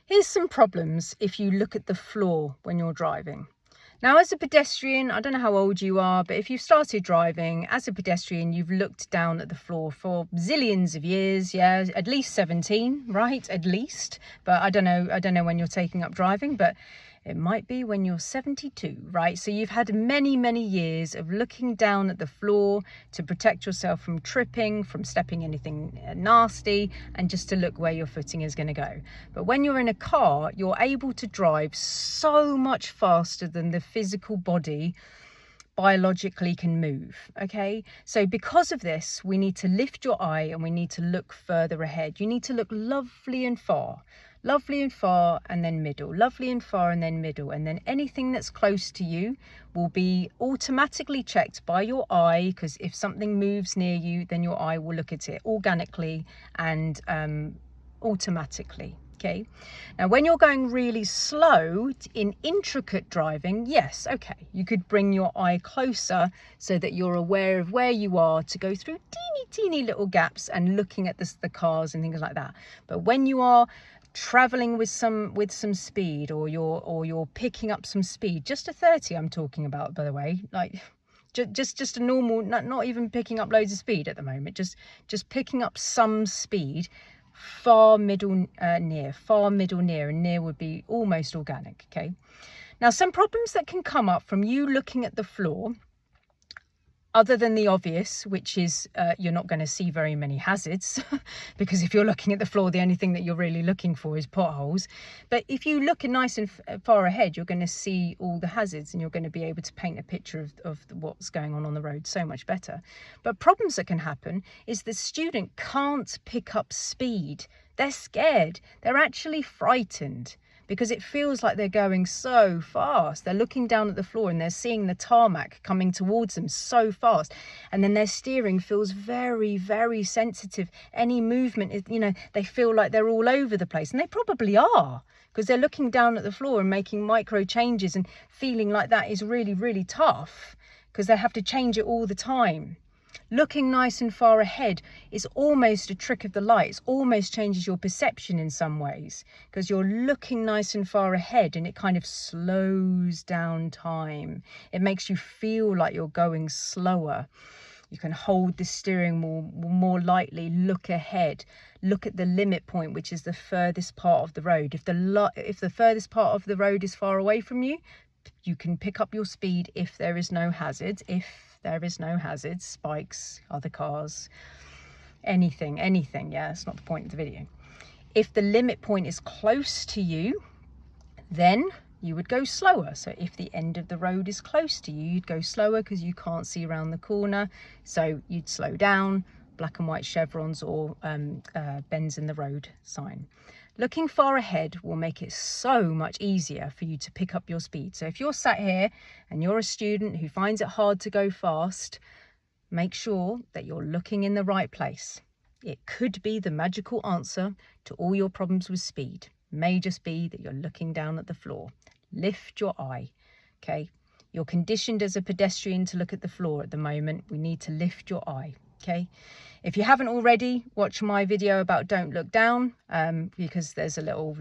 Here's some problems if you look at the floor when you're driving. Now, as a pedestrian, I don't know how old you are, but if you've started driving as a pedestrian, you've looked down at the floor for zillions of years. Yeah, at least 17, right? At least. But I don't know when you're taking up driving, but it might be when you're 72, right? So you've had many, many years of looking down at the floor to protect yourself from tripping, from stepping anything nasty, and just to look where your footing is going to go. But when you're in a car, you're able to drive so much faster than the physical body biologically can move. Okay, so because of this, we need to lift your eye and we need to look further ahead. You need to look lovely and far and then middle, lovely and far and then middle, and then anything that's close to you will be automatically checked by your eye, because if something moves near you, then your eye will look at it organically and automatically. Okay, now when you're going really slow in intricate driving, yes, okay, you could bring your eye closer so that you're aware of where you are to go through teeny little gaps and looking at the cars and things like that. But when you are traveling with some speed, or you're picking up some speed, just a 30 I'm talking about, by the way, like just a normal, not even picking up loads of speed at the moment, just picking up some speed, far middle near, and near would be almost organic. Okay, now some problems that can come up from you looking at the floor, other than the obvious, which is you're not going to see very many hazards because if you're looking at the floor, the only thing that you're really looking for is potholes. But if you look nice and far ahead, you're going to see all the hazards and you're going to be able to paint a picture of what's going on the road so much better. But problems that can happen is the student can't pick up speed. They're scared. They're actually frightened, because it feels like they're going so fast. They're looking down at the floor and they're seeing the tarmac coming towards them so fast. And then their steering feels very, very sensitive. Any movement is, they feel like they're all over the place. And they probably are, because they're looking down at the floor and making micro changes and feeling like that is really, really tough, because they have to change it all the time. Looking nice and far ahead is almost a trick of the light. It almost changes your perception in some ways, because you're looking nice and far ahead and it kind of slows down time. It makes you feel like you're going slower. You can hold the steering wheel more lightly, look ahead, look at the limit point, which is the furthest part of the road. If the furthest part of the road is far away from you, you can pick up your speed if there is no hazards. If there is no hazards, spikes, other cars, anything, yeah, that's not the point of the video. If the limit point is close to you, then you would go slower. So if the end of the road is close to you, you'd go slower because you can't see around the corner. So you'd slow down, black and white chevrons or bends in the road sign. Looking far ahead will make it so much easier for you to pick up your speed. So if you're sat here and you're a student who finds it hard to go fast, make sure that you're looking in the right place. It could be the magical answer to all your problems with speed. It may just be that you're looking down at the floor. Lift your eye, okay? You're conditioned as a pedestrian to look at the floor at the moment. We need to lift your eye, okay? If you haven't already, watch my video about don't look down, because there's a little,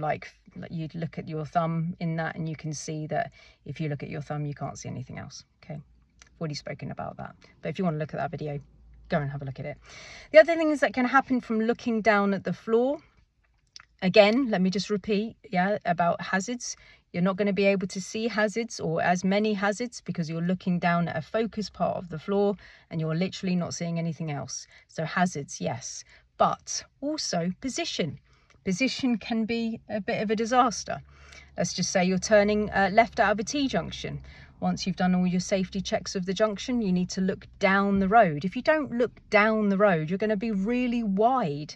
you'd look at your thumb in that and you can see that if you look at your thumb, you can't see anything else, okay? I've already spoken about that. But if you want to look at that video, go and have a look at it. The other things that can happen from looking down at the floor, again, let me just repeat, about hazards. You're not going to be able to see hazards or as many hazards because you're looking down at a focused part of the floor and you're literally not seeing anything else. So hazards, yes, but also position. Position can be a bit of a disaster. Let's just say you're turning left out of a T-junction. Once you've done all your safety checks of the junction, you need to look down the road. If you don't look down the road, you're going to be really wide.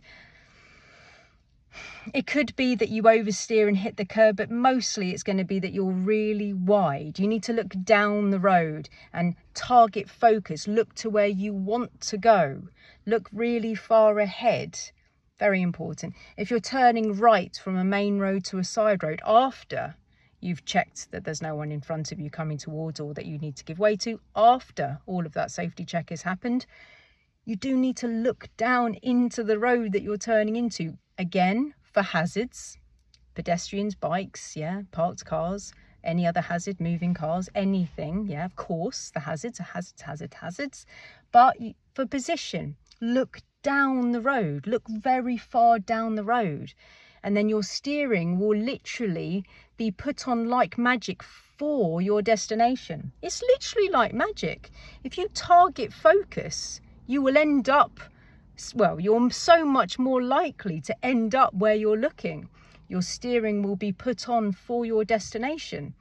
It could be that you oversteer and hit the curb, but mostly it's going to be that you're really wide. You need to look down the road and target focus. Look to where you want to go. Look really far ahead. Very important. If you're turning right from a main road to a side road after you've checked that there's no one in front of you coming towards or that you need to give way to, after all of that safety check has happened, you do need to look down into the road that you're turning into. Again, for hazards, pedestrians, bikes, yeah, parked cars, any other hazard, moving cars, anything. Yeah, of course, the hazards are hazards. But for position, look down the road, look very far down the road. And then your steering will literally be put on like magic for your destination. It's literally like magic. If you target focus, you will end up, well, you're so much more likely to end up where you're looking. Your steering will be put on for your destination.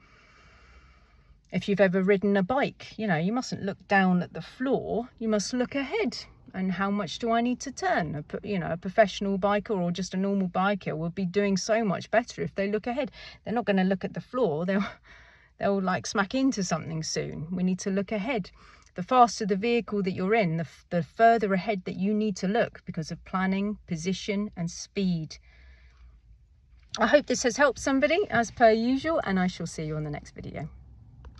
If you've ever ridden a bike, you know, you mustn't look down at the floor, you must look ahead. And how much do I need to turn? You know, a professional biker or just a normal biker will be doing so much better if they look ahead. They're not going to look at the floor. They'll like smack into something soon. We need to look ahead. The faster the vehicle that you're in, the further ahead that you need to look because of planning, position and speed. I hope this has helped somebody as per usual, and I shall see you on the next video.